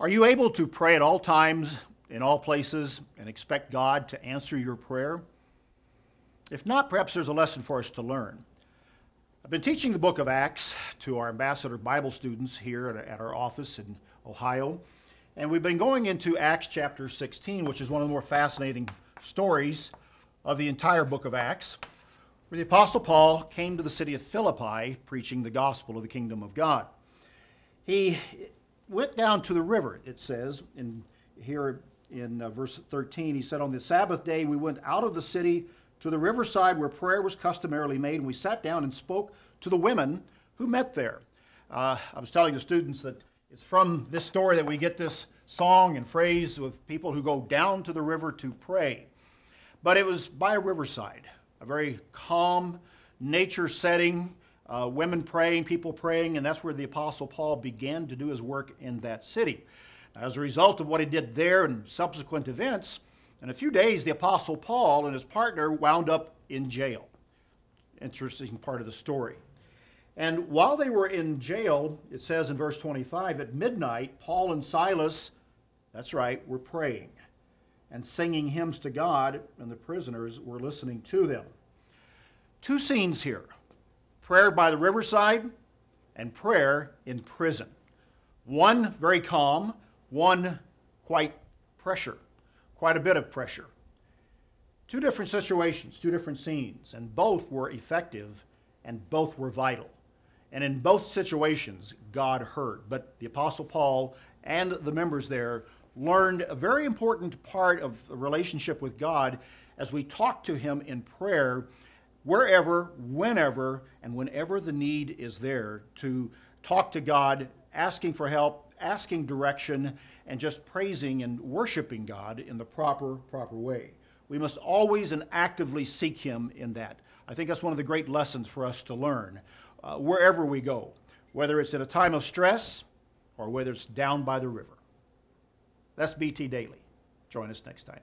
Are you able to pray at all times, in all places, and expect God to answer your prayer? If not, perhaps there's a lesson for us to learn. I've been teaching the book of Acts to our ambassador Bible students here at our office in Ohio, and we've been going into Acts chapter 16, which is one of the more fascinating stories of the entire book of Acts, where the Apostle Paul came to the city of Philippi preaching the gospel of the kingdom of God. He went down to the river, it says, here in verse 13. He said, "On the Sabbath day we went out of the city to the riverside where prayer was customarily made, and we sat down and spoke to the women who met there." I was telling the students that it's from this story that we get this song and phrase of people who go down to the river to pray. But it was by a riverside, a very calm nature setting, women praying, people praying, and that's where the Apostle Paul began to do his work in that city. As a result of what he did there and subsequent events, in a few days the Apostle Paul and his partner wound up in jail. Interesting part of the story. And while they were in jail, it says in verse 25, at midnight, Paul and Silas, that's right, were praying and singing hymns to God, and the prisoners were listening to them. Two scenes here: prayer by the riverside and prayer in prison. One very calm, one quite a bit of pressure. Two different situations, two different scenes, and both were effective and both were vital. And in both situations, God heard. But the Apostle Paul and the members there learned a very important part of the relationship with God as we talk to him in prayer wherever, whenever, and whenever the need is there to talk to God, asking for help, asking direction, and just praising and worshiping God in the proper way. We must always and actively seek him in that. I think that's one of the great lessons for us to learn wherever we go, whether it's in a time of stress or whether it's down by the river. That's BT Daily. Join us next time.